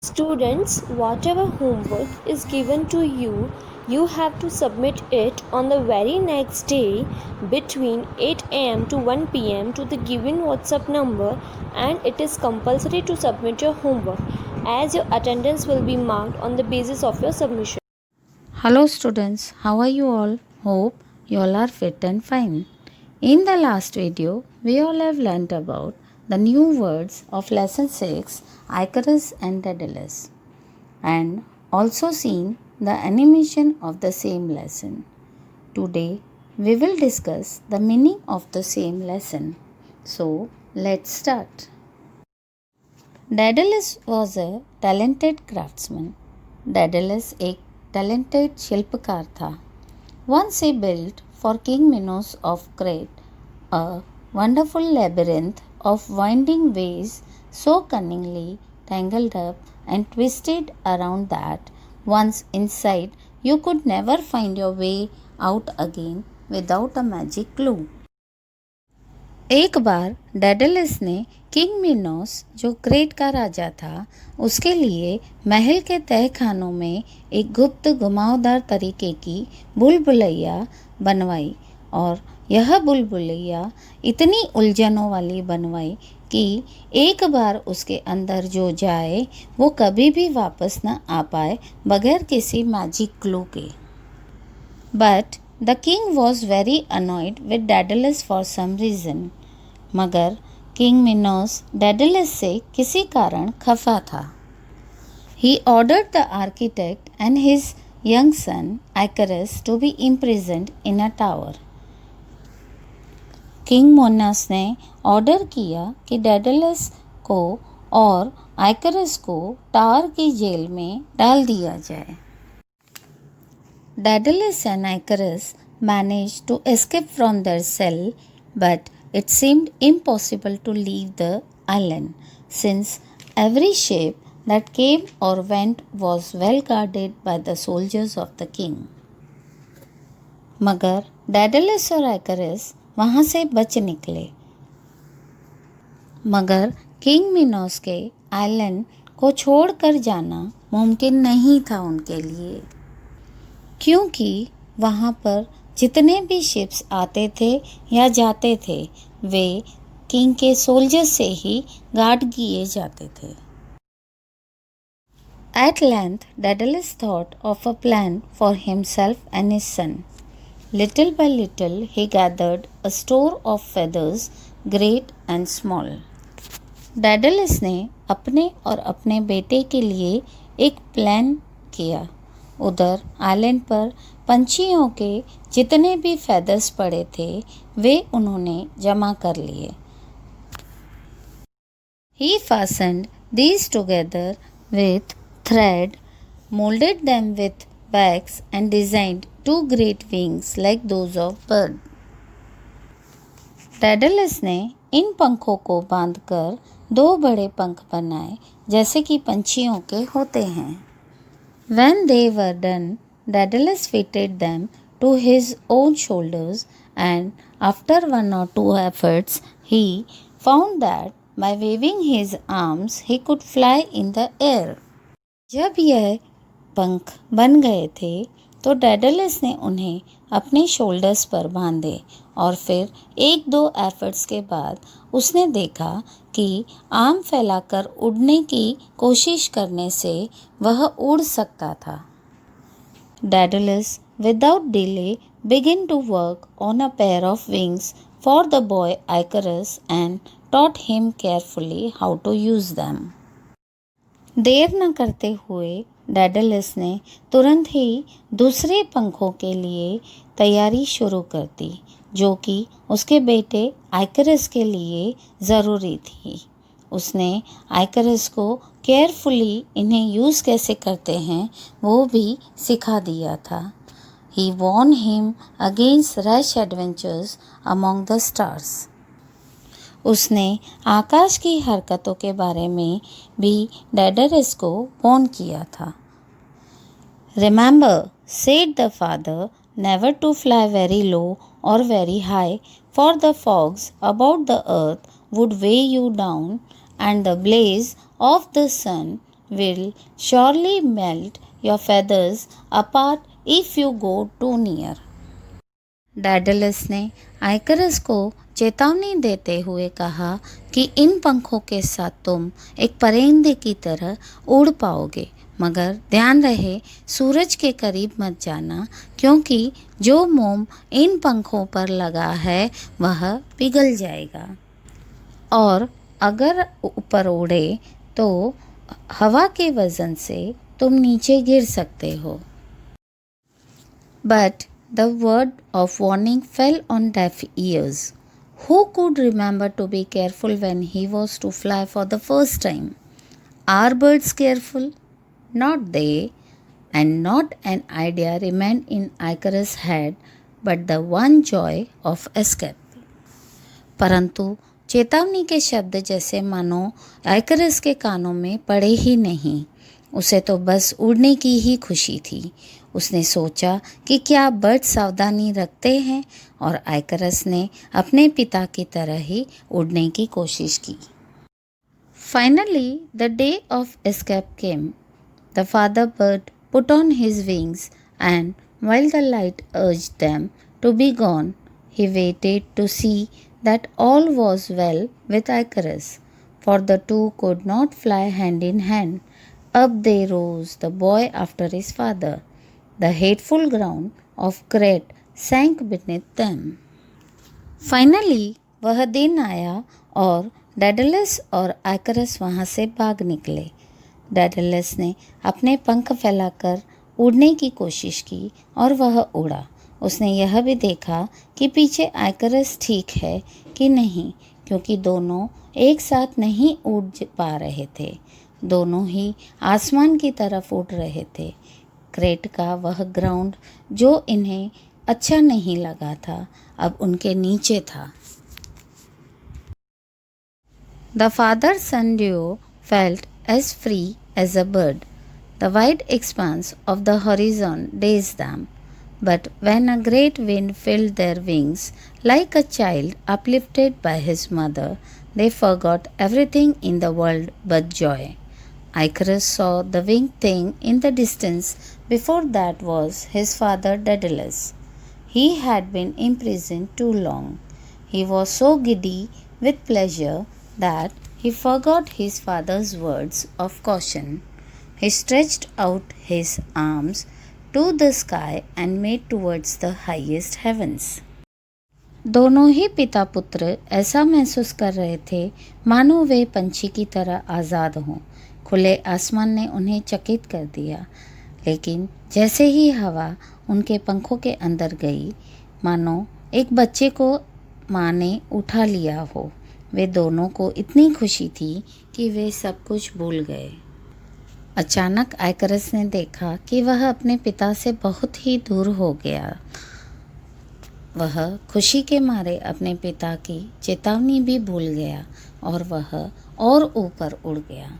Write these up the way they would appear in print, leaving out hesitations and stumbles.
Students, whatever homework is given to you, you have to submit it on the very next day between 8 am to 1 pm to the given WhatsApp number, and it is compulsory to submit your homework as your attendance will be marked on the basis of your submission. Hello students, how are you all? Hope you all are fit and fine. In the last video, we all have learnt about the new words of lesson 6, Icarus and Daedalus, and also seen the animation of the same lesson. Today, we will discuss the meaning of the same lesson. So, let's start. Daedalus was a talented craftsman. Daedalus एक talented शिल्पकार था. Once he built for King Minos of Crete a wonderful labyrinth of winding ways so cunningly tangled up and twisted around that once inside you could never find your way out again without a magic clue. एक बार Daedalus ने king Minos जो crate का राजा था उसके लिए महल के तहखानों में एक गुप्त घुमावदार तरीके की बुलबुलैया बनवाई, और यह बुलबुलैया इतनी उलझनों वाली बनवाई कि एक बार उसके अंदर जो जाए वो कभी भी वापस न आ पाए बगैर किसी मैजिक क्लू के. But the king was very annoyed with Daedalus for some reason. मगर किंग मिनोस डेडलस से किसी कारण खफा था. He ordered the architect and his young son Icarus to be imprisoned in a tower. King Minos ने order किया कि Daedalus को और आइकरस को टावर की जेल में डाल दिया जाए. Daedalus and Icarus managed to escape from their cell, but it seemed impossible to leave the island, since every ship that came or went was well guarded by the soldiers of the king. मगर Daedalus और Icarus वहाँ से बच निकले. मगर king Minos के island को छोड़कर जाना मुमकिन नहीं था उनके लिए, क्योंकि वहाँ पर जितने भी शिप्स आते थे या जाते थे वे किंग के सोल्जर्स से ही गार्ड किए जाते थे. At length, Daedalus thought of a plan for himself and his son. Little by little, he gathered a store of feathers, great and small. Daedalus ने अपने और अपने बेटे के लिए एक प्लान किया. उधर आइलैंड पर पंछियों के जितने भी फेदर्स पड़े थे वे उन्होंने जमा कर लिए. He fastened these together with thread, molded them with wax and designed two great wings like those of bird. Daedalus ने इन पंखों को बांधकर दो बड़े पंख बनाए जैसे कि पंछियों के होते हैं. When they were done, Daedalus fitted them to his own shoulders, and after one or two efforts, he found that by waving his arms he could fly in the air. जब यह पंख बन गए थे तो डेडलस ने उन्हें अपने शोल्डर्स पर बांधे, और फिर एक दो एफर्ट्स के बाद उसने देखा कि आर्म फैलाकर उड़ने की कोशिश करने से वह उड़ सकता था. Daedalus without delay began to work on a pair of wings for the boy Icarus and taught him carefully how to use them. देर न करते हुए डेडलस ने तुरंत ही दूसरे पंखों के लिए तैयारी शुरू कर दी, जो कि उसके बेटे आइकरस के लिए ज़रूरी थी. उसने आइकरस को केयरफुली इन्हें यूज़ कैसे करते हैं वो भी सिखा दिया था. He warned him against rash adventures among the stars. उसने आकाश की हरकतों के बारे में भी डेडलस को वार्न किया था. Remember, said the father, never to fly very low or very high, for the fogs about the earth would weigh you down, and the blaze of the sun will surely melt your feathers apart if you go too near. Daedalus ने आइकरस को चेतावनी देते हुए कहा कि इन पंखों के साथ तुम एक परिंदे की तरह उड़ पाओगे, मगर ध्यान रहे सूरज के करीब मत जाना, क्योंकि जो मोम इन पंखों पर लगा है वह पिघल जाएगा और अगर ऊपर उड़े तो हवा के वजन से तुम नीचे गिर सकते हो। But the word of warning fell on deaf ears. Who could remember to be careful when he was to fly for the first time? Are birds careful? Not they, and not an idea remained in Icarus' head, but the one joy of escape. परंतु चेतावनी के शब्द जैसे मानो आइकरस के कानों में पड़े ही नहीं। उसे तो बस उड़ने की ही खुशी थी। उसने सोचा कि क्या बर्ड सावधानी रखते हैं, और आइकरस ने अपने पिता की तरह ही उड़ने की कोशिश की। Finally, the day of escape came. The father bird put on his wings, and while the light urged them to be gone, he waited to see that all was well with Icarus, for the two could not fly hand in hand. Up they rose, the boy after his father. The hateful ground of Crete sank beneath them. Finally, वह दिन आया और Daedalus और आइकरस वहाँ से भाग निकले। Daedalus ने अपने पंख फैलाकर उड़ने की कोशिश की और वह उड़ा। उसने यह भी देखा कि पीछे आइकरस ठीक है कि नहीं, क्योंकि दोनों एक साथ नहीं उड़ पा रहे थे। दोनों ही आसमान की तरफ उड़ रहे थे। क्रेट का वह ग्राउंड जो इन्हें अच्छा नहीं लगा था, अब उनके नीचे था। The father-son duo felt as free as a bird. The wide expanse of the horizon dazed them. But when a great wind filled their wings, like a child uplifted by his mother, they forgot everything in the world but joy. Icarus saw the winged thing in the distance. Before that was his father Daedalus. He had been imprisoned too long. He was so giddy with pleasure that he forgot his father's words of caution. He stretched out his arms to the sky and made towards the highest heavens. दोनों ही पिता पुत्र ऐसा महसूस कर रहे थे मानो वे पंछी की तरह आज़ाद हों। खुले आसमान ने उन्हें चकित कर दिया, लेकिन जैसे ही हवा उनके पंखों के अंदर गई, मानो एक बच्चे को माँ ने उठा लिया हो। वे दोनों को इतनी खुशी थी कि वे सब कुछ भूल गए। अचानक आइकरस ने देखा कि वह अपने पिता से बहुत ही दूर हो गया। वह खुशी के मारे अपने पिता की चेतावनी भी भूल गया और वह और ऊपर उड़ गया।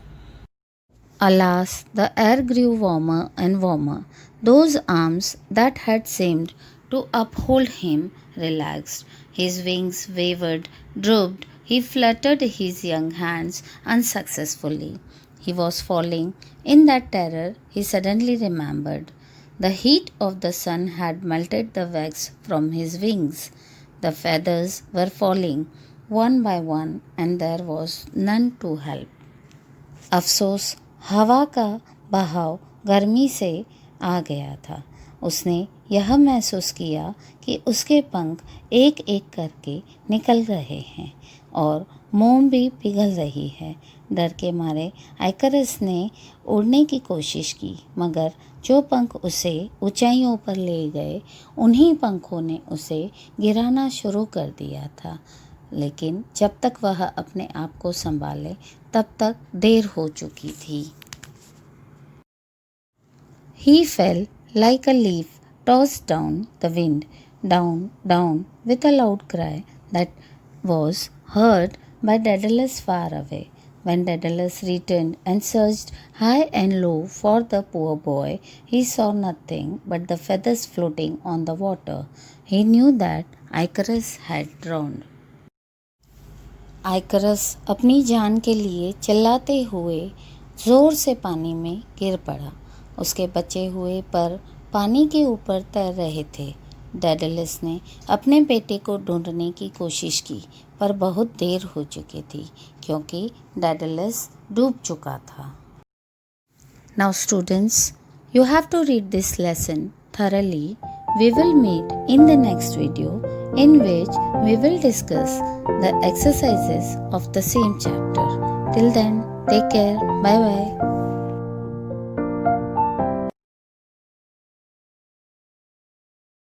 Alas, the air grew warmer and warmer. Those arms that had seemed to uphold him relaxed. His wings wavered, drooped. He fluttered his young hands unsuccessfully. He was falling. In that terror, he suddenly remembered. The heat of the sun had melted the wax from his wings. The feathers were falling one by one, and there was none to help. अफसोस, हवा का बहाव गर्मी से आ गया था। उसने यह महसूस किया कि उसके पंख एक एक करके निकल रहे हैं और मोम भी पिघल रही है। डर के मारे आइकरस ने उड़ने की कोशिश की, मगर जो पंख उसे ऊंचाइयों पर ले गए, उन्हीं पंखों ने उसे गिराना शुरू कर दिया था। लेकिन जब तक वह अपने आप को संभाले, तब तक देर हो चुकी थी। He fell like a leaf tossed down the wind, down, down, with a loud cry that was heard by Daedalus far away. When Daedalus returned and searched high and low for the poor boy, he saw nothing but the feathers floating on the water. He knew that Icarus had drowned. आइकरस अपनी जान के लिए चिल्लाते हुए जोर से पानी में गिर पड़ा। उसके बचे हुए पर पानी के ऊपर तैर रहे थे। डेडलस ने अपने बेटे को ढूंढने की कोशिश की, पर बहुत देर हो चुकी थी क्योंकि डेडलस डूब चुका था। Now students, you have to read this lesson thoroughly. We will meet in the next video in which we will discuss the exercises of the same chapter. Till then, take care. Bye bye.